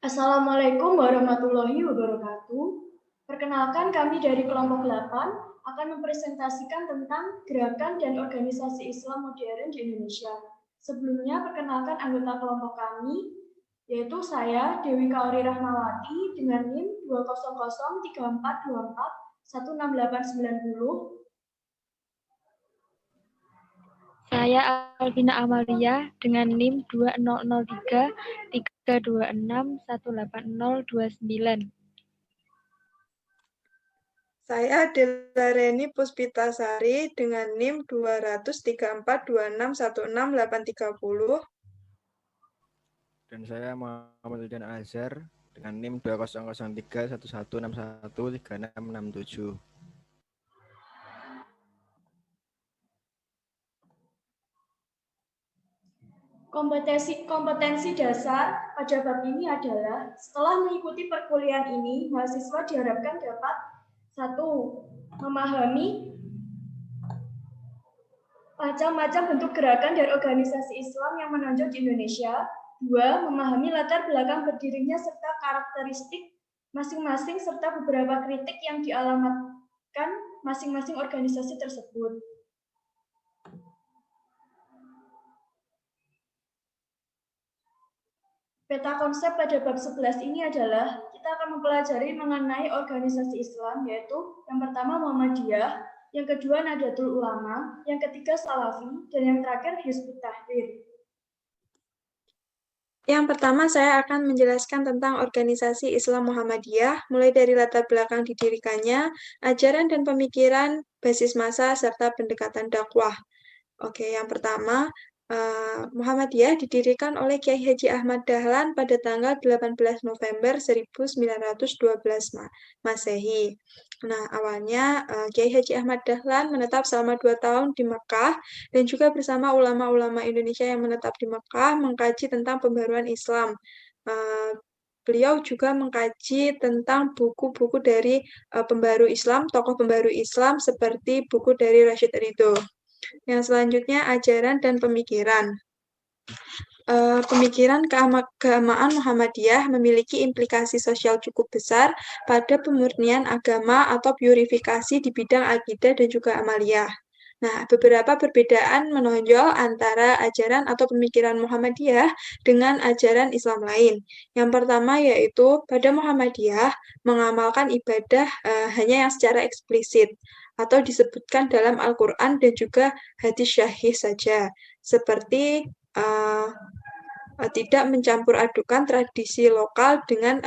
Assalamualaikum warahmatullahi wabarakatuh. Perkenalkan kami dari kelompok 8 akan mempresentasikan tentang gerakan dan organisasi Islam modern di Indonesia. Sebelumnya perkenalkan anggota kelompok kami, yaitu saya Dewi Kaori Rahmawati dengan NIM 2003424 16890. Saya Alvina Amalia dengan NIM 203326180029. Saya Delareni Puspitasari dengan NIM 20034261680. Dan saya Muhammad Udian Azhar dengan NIM 20031161613667. Kompetensi dasar pada bab ini adalah setelah mengikuti perkuliahan ini, mahasiswa diharapkan dapat 1. Memahami macam-macam bentuk gerakan dan organisasi Islam yang menonjol di Indonesia. 2. Memahami latar belakang berdirinya serta karakteristik masing-masing serta beberapa kritik yang dialamatkan masing-masing organisasi tersebut. Peta konsep pada bab 11 ini adalah kita akan mempelajari mengenai organisasi Islam, yaitu yang pertama Muhammadiyah, yang kedua Nahdlatul Ulama, yang ketiga Salafi, dan yang terakhir Hizbut Tahrir. Yang pertama saya akan menjelaskan tentang organisasi Islam Muhammadiyah, mulai dari latar belakang didirikannya, ajaran dan pemikiran, basis massa, serta pendekatan dakwah. Oke, yang pertama, Muhammadiyah didirikan oleh Kiai Haji Ahmad Dahlan pada tanggal 18 November 1912 Masehi. Nah, awalnya Kiai Haji Ahmad Dahlan menetap selama 2 tahun di Mekah dan juga bersama ulama-ulama Indonesia yang menetap di Mekah mengkaji tentang pembaruan Islam. Beliau juga mengkaji tentang buku-buku dari pembaru Islam, tokoh pembaru Islam seperti buku dari Rashid Ridho. Yang selanjutnya, ajaran dan pemikiran. Pemikiran keagamaan Muhammadiyah memiliki implikasi sosial cukup besar pada pemurnian agama atau purifikasi di bidang akidah dan juga amaliyah. Nah, beberapa perbedaan menonjol antara ajaran atau pemikiran Muhammadiyah dengan ajaran Islam lain. Yang pertama yaitu pada Muhammadiyah mengamalkan ibadah hanya yang secara eksplisit atau disebutkan dalam Al-Quran dan juga hadis syahih saja, seperti tidak mencampur adukan tradisi lokal dengan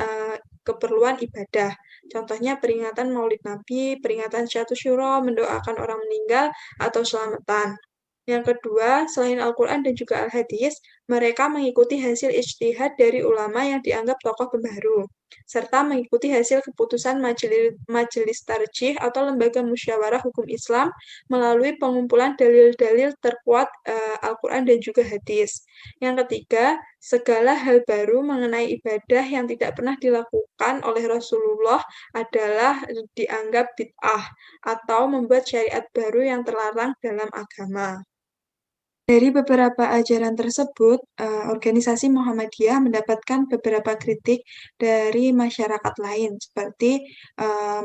keperluan ibadah. Contohnya peringatan Maulid Nabi, peringatan Syatus Syuro, mendoakan orang meninggal, atau selamatan. Yang kedua, selain Al-Quran dan juga Al-Hadis, mereka mengikuti hasil ijtihad dari ulama yang dianggap tokoh pembaru, serta mengikuti hasil keputusan majelis tarjih atau lembaga musyawarah hukum Islam melalui pengumpulan dalil-dalil terkuat Al-Quran dan juga hadis. Yang ketiga, segala hal baru mengenai ibadah yang tidak pernah dilakukan oleh Rasulullah adalah dianggap bid'ah atau membuat syariat baru yang terlarang dalam agama. Dari beberapa ajaran tersebut, organisasi Muhammadiyah mendapatkan beberapa kritik dari masyarakat lain, seperti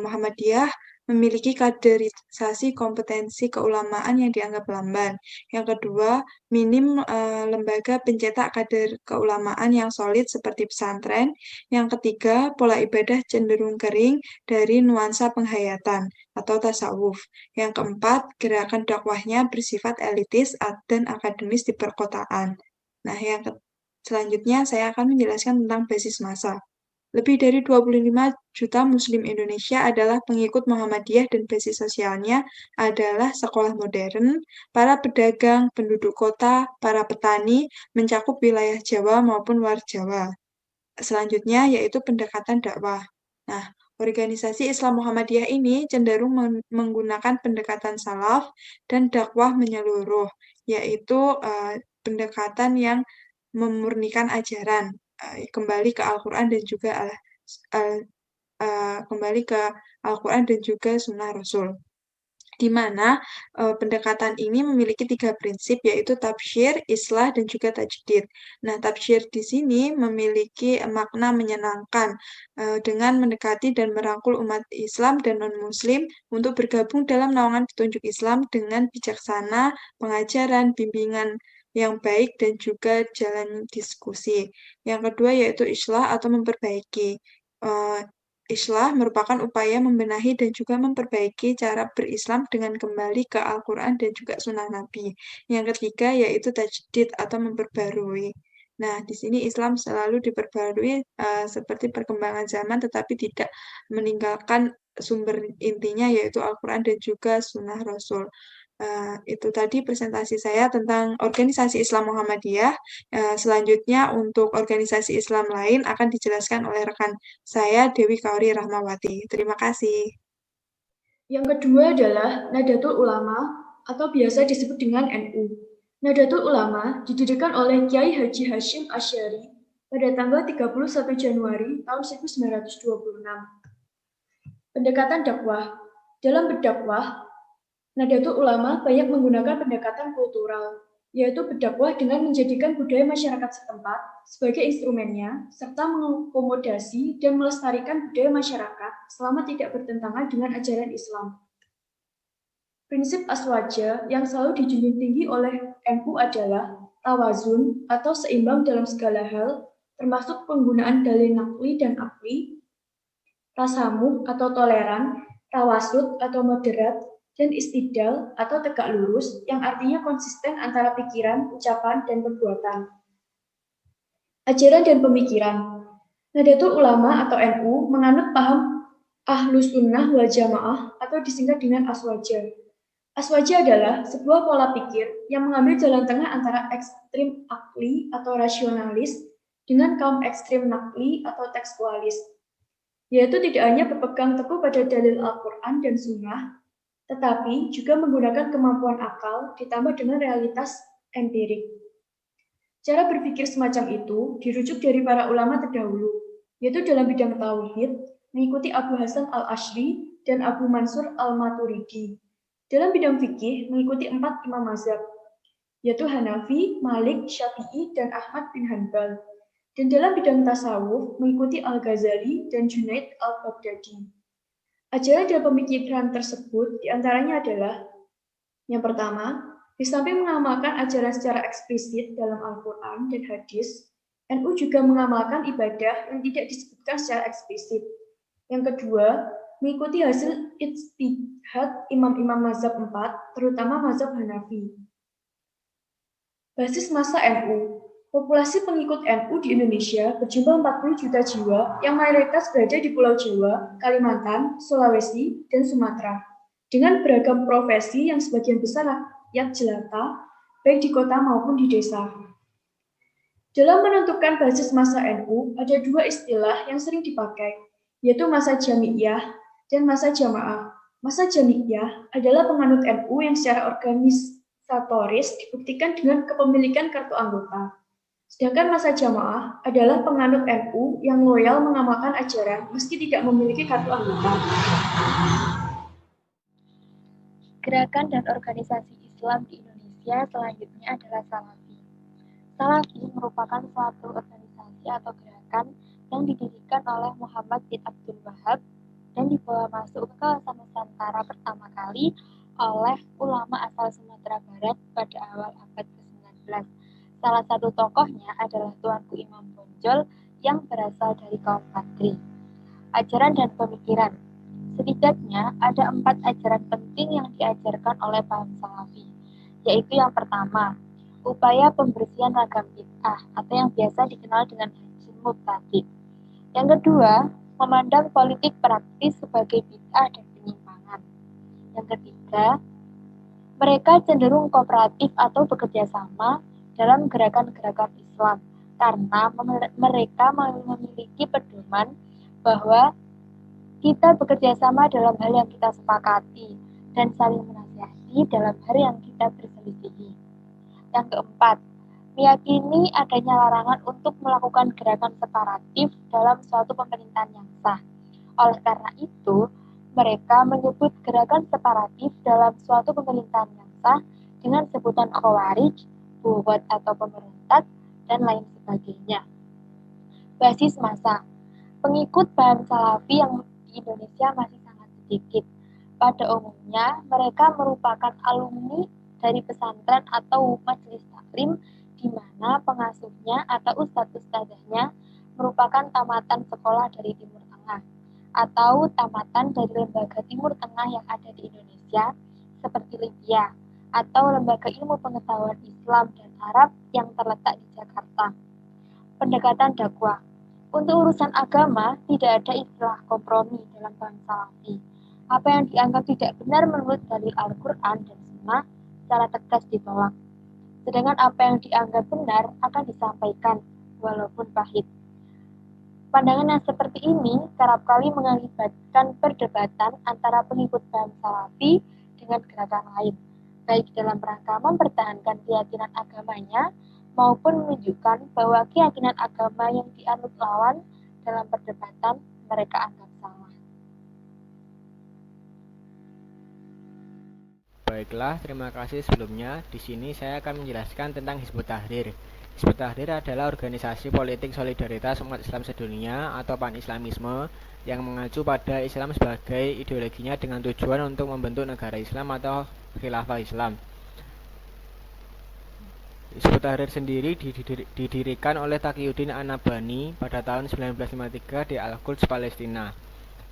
Muhammadiyah memiliki kaderisasi kompetensi keulamaan yang dianggap lamban. Yang kedua, minim lembaga pencetak kader keulamaan yang solid seperti pesantren. Yang ketiga, pola ibadah cenderung kering dari nuansa penghayatan atau tasawuf. Yang keempat, gerakan dakwahnya bersifat elitis dan akademis di perkotaan. Nah, selanjutnya saya akan menjelaskan tentang basis massa. Lebih dari 25 juta Muslim Indonesia adalah pengikut Muhammadiyah dan basis sosialnya adalah sekolah modern, para pedagang, penduduk kota, para petani, mencakup wilayah Jawa maupun luar Jawa. Selanjutnya yaitu pendekatan dakwah. Nah, organisasi Islam Muhammadiyah ini cenderung menggunakan pendekatan salaf dan dakwah menyeluruh, yaitu pendekatan yang memurnikan ajaran, kembali ke Al-Quran dan juga kembali ke Al-Quran dan juga Sunnah Rasul. di mana pendekatan ini memiliki 3 prinsip, yaitu tabsyir, islah, dan juga tajdid. Nah, tabsyir di sini memiliki makna menyenangkan dengan mendekati dan merangkul umat Islam dan non-Muslim untuk bergabung dalam naungan petunjuk Islam dengan bijaksana, pengajaran, bimbingan yang baik, dan juga jalan diskusi. Yang kedua yaitu islah atau memperbaiki. Islah merupakan upaya membenahi dan juga memperbaiki cara berislam dengan kembali ke Al-Quran dan juga Sunnah Nabi. Yang ketiga yaitu tajdid atau memperbarui. Nah, di sini Islam selalu diperbarui seperti perkembangan zaman, tetapi tidak meninggalkan sumber intinya yaitu Al-Quran dan juga Sunnah Rasul. Itu tadi presentasi saya tentang organisasi Islam Muhammadiyah. Selanjutnya untuk organisasi Islam lain akan dijelaskan oleh rekan saya Dewi Kauri Rahmawati. Terima kasih. Yang kedua adalah Nahdlatul Ulama atau biasa disebut dengan NU. Nahdlatul Ulama didirikan oleh Kiai Haji Hashim Asy'ari pada tanggal 31 Januari tahun 1926. Pendekatan dakwah. Dalam berdakwah, Nahdlatul Ulama banyak menggunakan pendekatan kultural, yaitu berdakwah dengan menjadikan budaya masyarakat setempat sebagai instrumennya, serta mengakomodasi dan melestarikan budaya masyarakat selama tidak bertentangan dengan ajaran Islam. Prinsip aswaja yang selalu dijunjung tinggi oleh NU adalah tawazun atau seimbang dalam segala hal, termasuk penggunaan dalil nakli dan akli, tasamuh atau toleran, tawasud atau moderat, dan istidlal atau tegak lurus yang artinya konsisten antara pikiran, ucapan, dan perbuatan. Ajaran dan pemikiran. Nahdlatul Ulama atau NU menganut paham Ahlus Sunnah wal Jamaah atau disingkat dengan aswaja. Aswaja adalah sebuah pola pikir yang mengambil jalan tengah antara ekstrim akli atau rasionalis dengan kaum ekstrim nakli atau tekstualis, yaitu tidak hanya berpegang teguh pada dalil Al-Quran dan Sunnah, tetapi juga menggunakan kemampuan akal ditambah dengan realitas empirik. Cara berpikir semacam itu dirujuk dari para ulama terdahulu, yaitu dalam bidang tauhid, mengikuti Abu Hasan al-Asy'ari dan Abu Mansur al-Maturidi. Dalam bidang fikih, mengikuti 4 imam mazhab, yaitu Hanafi, Malik, Syafi'i, dan Ahmad bin Hanbal. Dan dalam bidang tasawuf, mengikuti Al-Ghazali dan Junaid al-Baghdadi. Ajaran dan pemikiran tersebut diantaranya adalah yang pertama, di samping mengamalkan ajaran secara eksplisit dalam Al-Quran dan hadis, NU juga mengamalkan ibadah yang tidak disebutkan secara eksplisit. Yang kedua, mengikuti hasil ijtihad imam-imam mazhab 4, terutama mazhab Hanafi. Basis massa NU. Populasi pengikut NU di Indonesia berjumlah 40 juta jiwa yang mayoritas berada di Pulau Jawa, Kalimantan, Sulawesi, dan Sumatera. Dengan beragam profesi yang sebagian besar rakyat jelata, baik di kota maupun di desa. Dalam menentukan basis massa NU, ada 2 istilah yang sering dipakai, yaitu massa jami'iyah dan massa jamaah. Massa jami'iyah adalah penganut NU yang secara organisatoris dibuktikan dengan kepemilikan kartu anggota. Sedangkan massa jamaah adalah penganut NU yang loyal mengamalkan ajaran meski tidak memiliki kartu anggota. Gerakan dan organisasi Islam di Indonesia selanjutnya adalah Salafi. Salafi merupakan suatu organisasi atau gerakan yang didirikan oleh Muhammad bin Abdul Wahab dan dibawa masuk ke kawasan Nusantara pertama kali oleh ulama asal Sumatera Barat pada awal abad ke-19. Salah satu tokohnya adalah Tuanku Imam Bonjol yang berasal dari kaum Padri. Ajaran dan pemikiran. Setidaknya ada 4 ajaran penting yang diajarkan oleh paham Salafi, yaitu yang pertama, upaya pembersihan ragam bid'ah atau yang biasa dikenal dengan hajjul mubtadi'. Yang kedua, memandang politik praktis sebagai bid'ah dan penyimpangan. Yang ketiga, mereka cenderung kooperatif atau bekerja sama dalam gerakan-gerakan Islam karena mereka memiliki pedoman bahwa kita bekerja sama dalam hal yang kita sepakati dan saling menasihati dalam hal yang kita berselisihi. Yang keempat, meyakini adanya larangan untuk melakukan gerakan separatif dalam suatu pemerintahan yang sah. Oleh karena itu, mereka menyebut gerakan separatis dalam suatu pemerintahan yang sah dengan sebutan khawarij, buwat atau pemberontak, dan lain sebagainya. Basis massa. Pengikut paham Salafi yang di Indonesia masih sangat sedikit. Pada umumnya, mereka merupakan alumni dari pesantren atau majelis taklim di mana pengasuhnya atau ustadz-ustadzahnya merupakan tamatan sekolah dari Timur Tengah atau tamatan dari lembaga Timur Tengah yang ada di Indonesia seperti Libya atau lembaga ilmu pengetahuan Islam dan Arab yang terletak di Jakarta. Pendekatan dakwah. Untuk urusan agama, tidak ada istilah kompromi dalam paham Salafi. Apa yang dianggap tidak benar menurut dalil Al-Quran dan Sunnah secara tegas ditolak. Sedangkan apa yang dianggap benar akan disampaikan, walaupun pahit. Pandangan yang seperti ini kerap kali mengakibatkan perdebatan antara pengikut paham Salafi dengan gerakan lain, baik dalam rangka mempertahankan keyakinan agamanya maupun menunjukkan bahwa keyakinan agama yang dianut lawan dalam perdebatan mereka anggap salah. Baiklah, terima kasih sebelumnya. Di sini saya akan menjelaskan tentang Hizbut Tahrir. Hizbut Tahrir adalah organisasi politik solidaritas umat Islam sedunia atau pan-islamisme yang mengacu pada Islam sebagai ideologinya dengan tujuan untuk membentuk negara Islam atau khilafah Islam. Hizbut Tahrir sendiri didirikan oleh Taqiyuddin An-Nabhani pada tahun 1953 di Al-Quds, Palestina,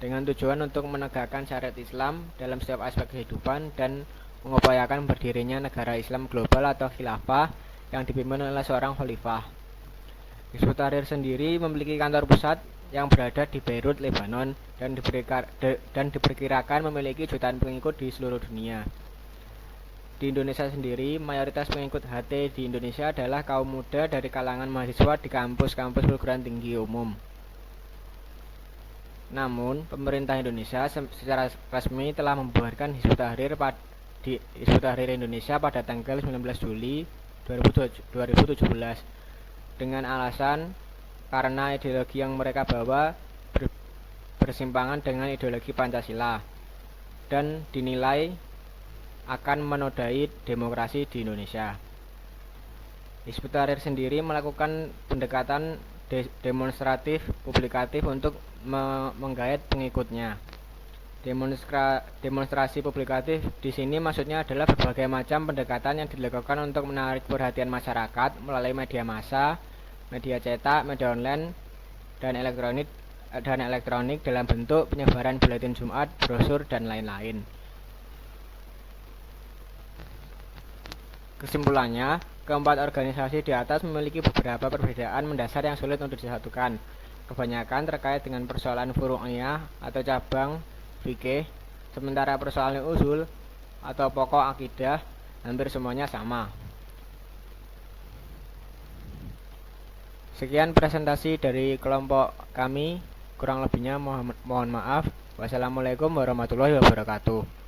dengan tujuan untuk menegakkan syariat Islam dalam setiap aspek kehidupan dan mengupayakan berdirinya negara Islam global atau khilafah yang dipimpin oleh seorang khalifah. Hizbut Tahrir sendiri memiliki kantor pusat yang berada di Beirut, Lebanon, dan diperkirakan memiliki jutaan pengikut di seluruh dunia. Di Indonesia sendiri, mayoritas pengikut HT di Indonesia adalah kaum muda dari kalangan mahasiswa di kampus-kampus perguruan tinggi umum. Namun, pemerintah Indonesia secara resmi telah membubarkan Hizbut Tahrir Indonesia pada tanggal 19 Juli 2017 dengan alasan karena ideologi yang mereka bawa bersimpangan dengan ideologi Pancasila dan dinilai akan menodai demokrasi di Indonesia. Hizbut Tahrir sendiri melakukan pendekatan demonstratif publikatif untuk menggait pengikutnya. Demonstrasi publikatif di sini maksudnya adalah berbagai macam pendekatan yang dilakukan untuk menarik perhatian masyarakat melalui media massa, media cetak, media online, dan elektronik dalam bentuk penyebaran buletin Jumat, brosur, dan lain-lain. Kesimpulannya, keempat organisasi di atas memiliki beberapa perbedaan mendasar yang sulit untuk disatukan. Kebanyakan terkait dengan persoalan furu'iyah atau cabang fikih, sementara persoalan usul atau pokok akidah hampir semuanya sama. Sekian presentasi dari kelompok kami, kurang lebihnya mohon maaf. Wassalamualaikum warahmatullahi wabarakatuh.